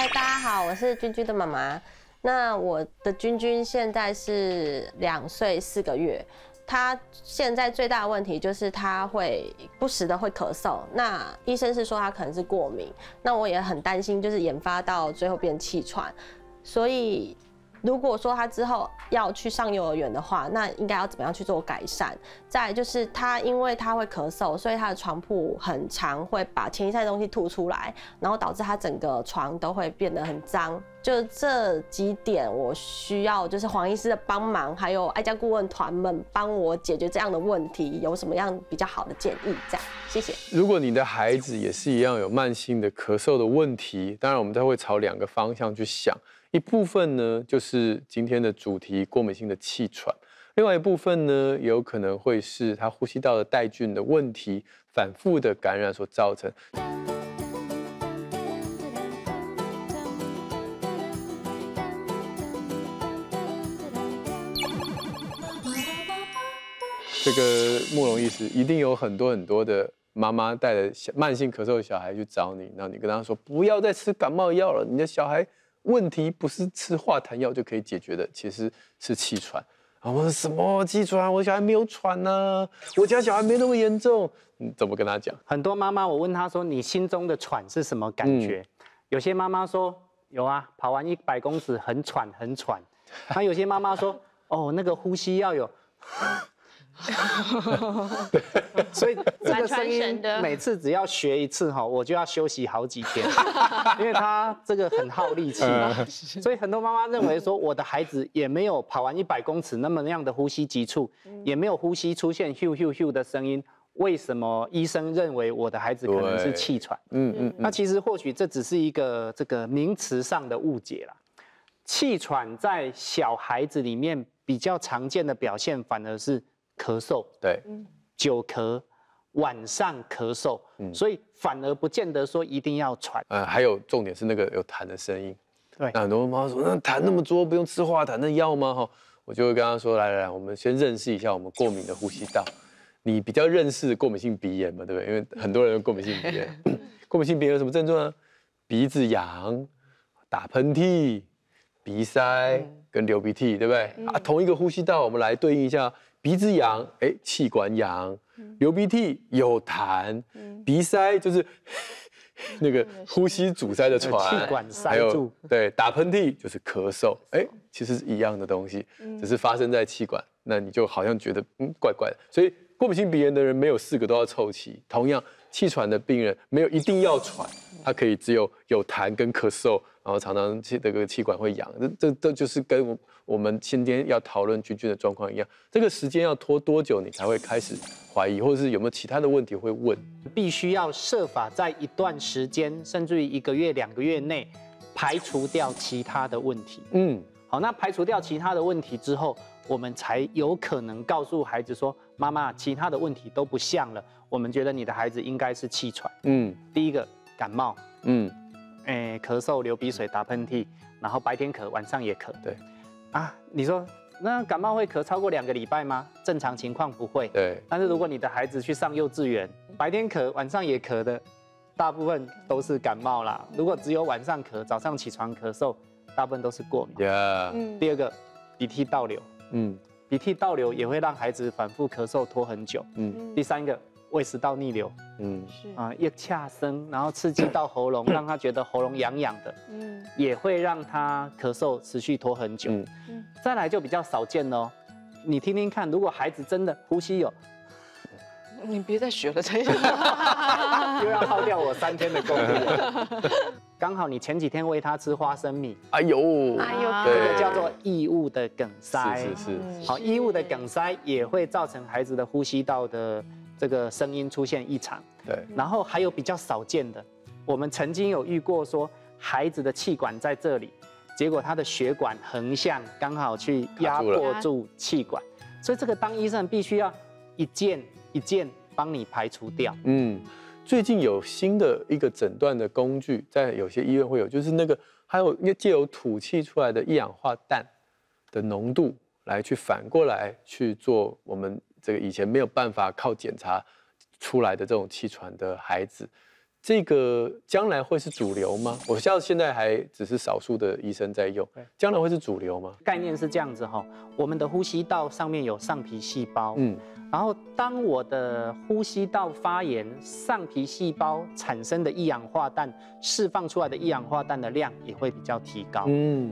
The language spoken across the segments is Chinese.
大家好，我是君君的妈妈。那我的君君现在是2岁4个月，他现在最大的问题就是他会不时的会咳嗽。那医生是说他可能是过敏，那我也很担心，就是研发到最后变气喘。所以如果说他之后要去上幼儿园的话，那应该要怎么样去做改善？再来就是他因为他会咳嗽，所以他的床铺很常会把前一塞的东西吐出来，然后导致他整个床都会变得很脏。就这几点，我需要就是黄医师的帮忙，还有爱家顾问团们帮我解决这样的问题，有什么样比较好的建议？这样，谢谢。如果你的孩子也是一样有慢性的咳嗽的问题，当然我们都会朝2个方向去想。一部分呢，就是今天的主题过敏性的气喘；另外一部分呢，也有可能会是他呼吸道的带菌的问题反复的感染所造成。这个慕容医师一定有很多的妈妈带着慢性咳嗽的小孩去找你，然后你跟他说不要再吃感冒药了，你的小孩问题不是吃化痰药就可以解决的，其实是气喘。然后我说什么气喘？我小孩没有喘啊，我家小孩没那么严重。怎么跟他讲？很多妈妈，我问她说：“你心中的喘是什么感觉？”有些妈妈说：“有啊，跑完100公尺很喘很喘。”那有些妈妈说：“哦，那个呼吸要有。”所以这个声音每次只要学一次哈，我就要休息好几天，因为他这个很耗力气。所以很多妈妈认为说，我的孩子也没有跑完100公尺那么样的呼吸急促，也没有呼吸出现咻咻咻的声音，为什么医生认为我的孩子可能是气喘？那其实或许这只是一个这个名词上的误解啦。气喘在小孩子里面比较常见的表现，反而是咳嗽，对，久咳，晚上咳嗽，所以反而不见得说一定要喘。还有重点是那个有痰的声音。对，那很多妈妈说，那痰那么多，不用吃化痰的药吗？哈，我就会跟她说，来，我们先认识一下我们过敏的呼吸道。你比较认识过敏性鼻炎嘛，对不对？因为很多人有过敏性鼻炎。过敏性鼻炎有什么症状呢？鼻子痒、打喷嚏、鼻塞跟流鼻涕，对不对？同一个呼吸道，我们来对应一下。鼻子痒，气管痒；流鼻涕有痰，鼻塞就是那个呼吸阻塞的喘，气管塞住。对，打喷嚏就是咳嗽，其实是一样的东西，只是发生在气管，那你就好像觉得怪怪的。所以过敏性鼻炎的人没有4个都要凑齐，同样气喘的病人没有一定要喘，他可以只有痰跟咳嗽，然后常常这个气管会痒，这就是跟我们今天要讨论君君的状况一样，这个时间要拖多久，你才会开始怀疑，或者是有没有其他的问题会问？必须要设法在一段时间，甚至于1个月、2个月内排除掉其他的问题。好，那排除掉其他的问题之后，我们才有可能告诉孩子说，妈妈，其他的问题都不像了，我们觉得你的孩子应该是气喘。第一个感冒，咳嗽、流鼻水、打喷嚏，然后白天咳，晚上也咳。对。你说那感冒会咳超过2个礼拜吗？正常情况不会。对。但是如果你的孩子去上幼稚园，白天咳，晚上也咳的，大部分都是感冒啦。如果只有晚上咳，早上起床咳嗽，大部分都是过敏。第二个，鼻涕倒流。鼻涕倒流也会让孩子反复咳嗽拖很久。第3个，胃食道逆流。腋下生，然后刺激到喉咙，让他觉得喉咙痒痒的，也会让他咳嗽持续拖很久。再来就比较少见哦，你听听看，如果孩子真的呼吸有，你别再学了，这个又要耗掉我3天的功力。刚好你前几天喂他吃花生米，哎呦，这个叫做异物的梗塞。是。好，异物的梗塞也会造成孩子的呼吸道的这个声音出现异常。对，然后还有比较少见的，我们曾经有遇过说孩子的气管在这里，结果他的血管横向刚好去压迫住气管，所以这个当医生必须要一件一件帮你排除掉。最近有新的一个诊断的工具，在有些医院会有，就是那个还有借由吐气出来的1氧化氮的浓度来去反过来去做我们这个以前没有办法靠检查出来的这种气喘的孩子，这个将来会是主流吗？我知道现在还只是少数的医生在用，将来会是主流吗？概念是这样子哈，我们的呼吸道上面有上皮细胞，然后当我的呼吸道发炎，上皮细胞产生的一氧化氮释放出来的一氧化氮的量也会比较提高，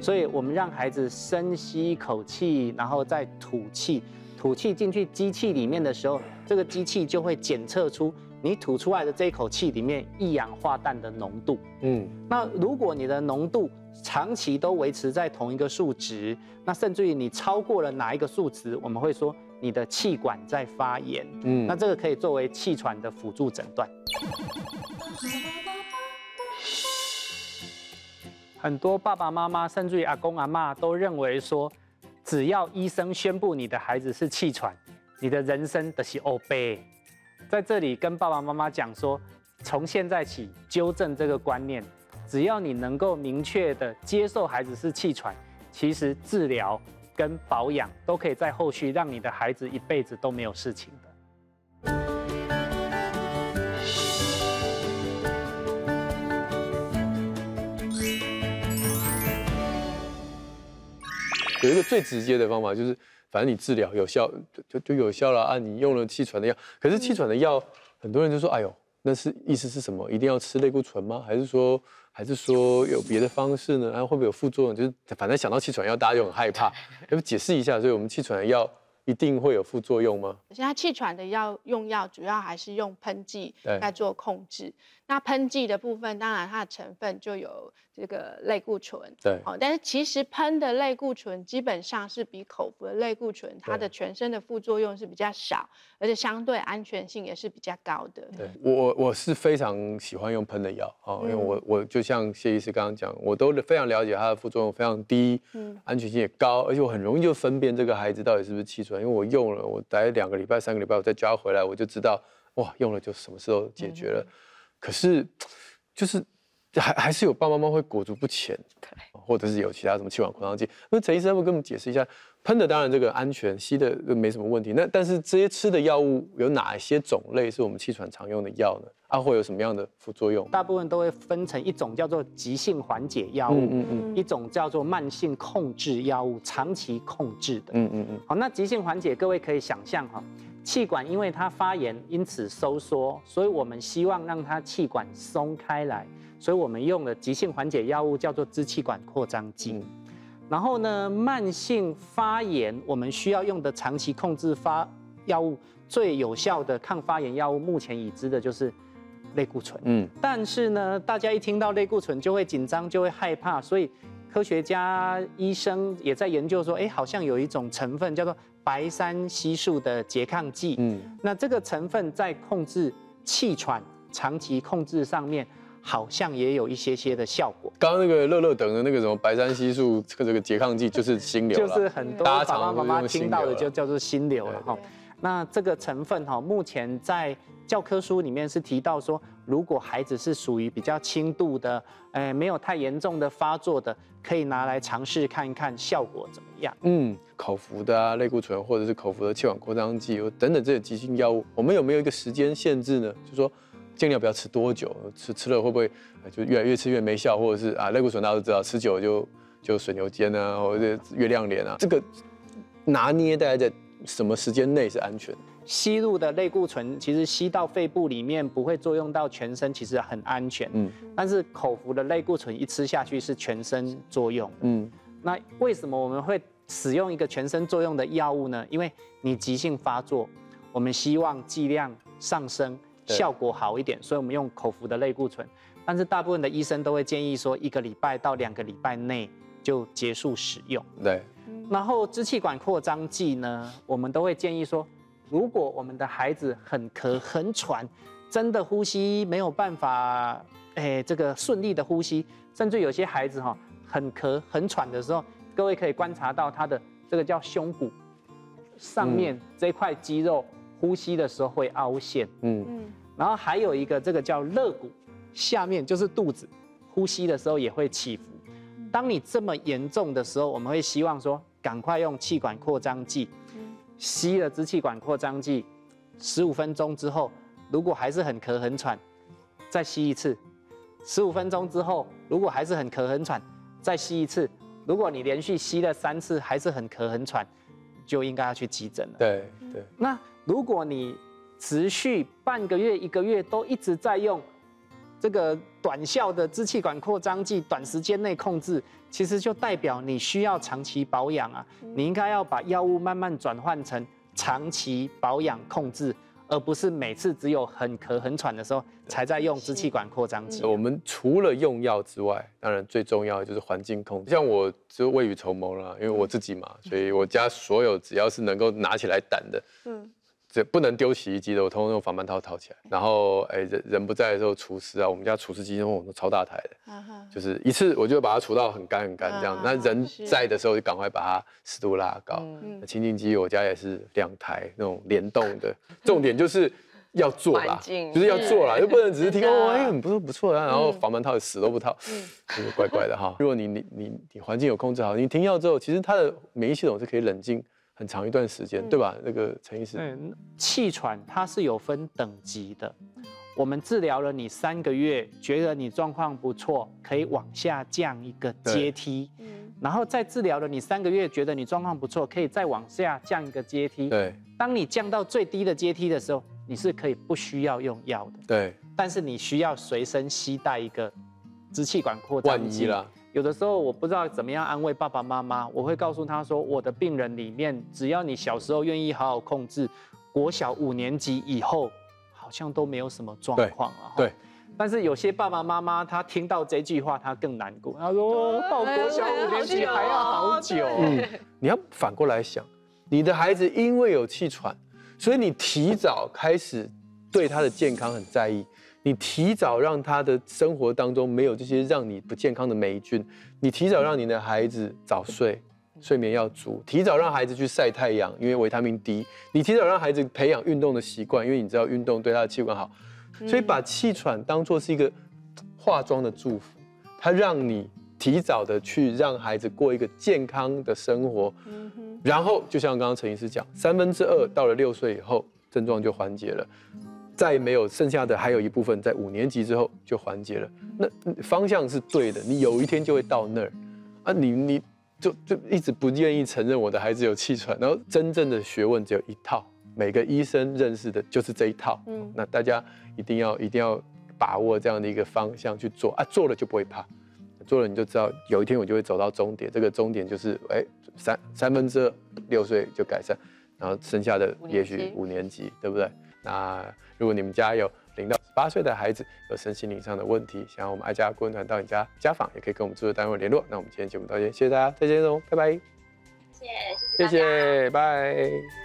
所以我们让孩子深吸一口气，然后再吐气，吐气进去机器里面的时候，这个机器就会检测出你吐出来的这一口气里面一氧化氮的浓度，那如果你的浓度长期都维持在同一个数值，那甚至于你超过了哪一个数值，我们会说你的气管在发炎，那这个可以作为气喘的辅助诊断。很多爸爸妈妈，甚至于阿公阿嬷都认为说，只要医生宣布你的孩子是气喘，你的人生就是黑白。在这里跟爸爸妈妈讲说，从现在起纠正这个观念，只要你能够明确的接受孩子是气喘，其实治疗跟保养都可以在后续让你的孩子一辈子都没有事情的。有一个最直接的方法就是，反正你治疗有效就有效了啊，你用了气喘的药，可是气喘的药，很多人就说，哎呦，那是意思是什么？一定要吃类固醇吗？还是说有别的方式呢？然后会不会有副作用？就是反正想到气喘药，大家就很害怕。要不解释一下，所以我们气喘的药一定会有副作用吗？现在气喘的药主要还是用喷剂在做控制。那喷剂的部分，当然它的成分就有这个类固醇，对，但是其实喷的类固醇基本上是比口服的类固醇，它的全身的副作用是比较少，而且相对安全性也是比较高的。对，我是非常喜欢用喷的药哦，因为我就像谢医师刚刚讲，我都非常了解它的副作用非常低，安全性也高，而且我很容易就分辨这个孩子到底是不是气喘，因为我用了，我大概2个礼拜、3个礼拜，我再抓回来，我就知道，哇，用了就什么事都解决了。可是，就是还是有爸爸妈妈会裹足不前，或者是有其他什么气管扩张剂。那陈医生要不跟我们解释一下，喷的当然这个安全，吸的没什么问题。那但是这些吃的药物有哪一些种类是我们气喘常用的药呢？啊，会有什么样的副作用？大部分都会分成一种叫做急性缓解药物，一种叫做慢性控制药物，长期控制的。好，那急性缓解，各位可以想象哈。气管因为它发炎，因此收缩，所以我们希望让它气管松开来，所以我们用的急性缓解药物叫做支气管扩张剂。然后呢，慢性发炎我们需要用的长期控制药物，最有效的抗发炎药物，目前已知的就是类固醇。但是呢，大家一听到类固醇就会紧张，就会害怕，所以科学家、医生也在研究说，好像有一种成分叫做白山烯素的拮抗剂，那这个成分在控制气喘长期控制上面，好像也有一些的效果。刚刚那个乐等的那个什么白山烯素这个拮抗剂就是心流了，就是很多爸爸妈妈听到的就叫做心流了哈。那这个成分哈，目前在教科书里面是提到说，如果孩子是属于比较轻度的，没有太严重的发作的，可以拿来尝试看一看效果怎么样。口服的啊，类固醇或者是口服的气管扩张剂等等这些急性药物，我们有没有一个时间限制呢？就是说尽量不要吃多久，吃了会不会就越吃越没效，或者是类固醇大家都知道，吃久了就水牛肩啊，或者月亮脸啊，这个拿捏大概在什么时间内是安全？吸入的类固醇其实吸到肺部里面不会作用到全身，其实很安全。但是口服的类固醇一吃下去是全身作用。那为什么我们会使用一个全身作用的药物呢？因为你急性发作，我们希望剂量上升，效果好一点，所以我们用口服的类固醇。但是大部分的医生都会建议说，1个礼拜到2个礼拜内就结束使用。对。然后支气管扩张剂呢，我们都会建议说，如果我们的孩子很咳很喘，真的呼吸没有办法，这个顺利的呼吸，甚至有些孩子很咳很喘的时候，各位可以观察到他的这个叫胸骨上面这块肌肉，呼吸的时候会凹陷。然后还有一个这个叫肋骨下面就是肚子，呼吸的时候也会起伏。当你这么严重的时候，我们会希望说，赶快用气管扩张剂，吸了支气管扩张剂，15分钟之后，如果还是很咳很喘，再吸一次，15分钟之后，如果还是很咳很喘，再吸一次。如果你连续吸了3次还是很咳很喘，就应该要去急诊了。对。那如果你持续半个月、1个月都一直在用这个短效的支气管扩张剂，短时间内控制，其实就代表你需要长期保养啊。你应该要把药物慢慢转换成长期保养控制，而不是每次只有很咳很喘的时候才在用支气管扩张剂。我们除了用药之外，当然最重要的就是环境控制。像我就未雨绸缪了，因为我自己嘛，所以我家所有只要是能够拿起来掸的，这不能丢洗衣机的，我通通用防螨套套起来。然后人不在的时候除湿啊，我们家除湿机都超大台的，就是一次我就把它除到很干很干这样。那人在的时候就赶快把它湿度拉高。清净机我家也是2台那种联动的，重点就是要做啦，就是要做啦，又不能只是听很不错啊，然后防螨套死都不套，就是怪怪的哈。如果你环境有控制好，你停药之后，其实它的免疫系统是可以冷静很长一段时间，对吧？那个陈医师，气喘它是有分等级的。我们治疗了你3个月，觉得你状况不错，可以往下降一个阶梯。然后再治疗了你3个月，觉得你状况不错，可以再往下降一个阶梯。对。当你降到最低的阶梯的时候，你是可以不需要用药的。对。但是你需要随身携带一个支气管扩张剂。万一啦。有的时候我不知道怎么样安慰爸爸妈妈，我会告诉他说，我的病人里面，只要你小时候愿意好好控制，国小5年级以后，好像都没有什么状况了。对。但是有些爸爸妈妈他听到这句话，他更难过。他说，到国小5年级还要好久。你要反过来想，你的孩子因为有气喘，所以你提早开始对他的健康很在意。你提早让他的生活当中没有这些让你不健康的霉菌，你提早让你的孩子早睡，睡眠要足，提早让孩子去晒太阳，因为维他命 D， 你提早让孩子培养运动的习惯，因为你知道运动对他的气管好，所以把气喘当作是一个化妆的祝福，它让你提早的去让孩子过一个健康的生活，然后就像刚刚陈医师讲，2/3到了6岁以后症状就缓解了。再没有剩下的，还有一部分在5年级之后就缓解了。那方向是对的，你有一天就会到那儿啊！你就一直不愿意承认我的孩子有气喘，然后真正的学问只有一套，每个医生认识的就是这一套。那大家一定要把握这样的一个方向去做啊，做了就不会怕，做了你就知道有一天我就会走到终点，这个终点就是2/3 6岁就改善，然后剩下的也许5年级，对不对？那如果你们家有0到18岁的孩子有身心灵上的问题，想要我们爱家顾问团到你家家访，也可以跟我们制作单位联络。那我们今天节目到这边，谢谢大家，再见喽，拜拜。谢谢，拜。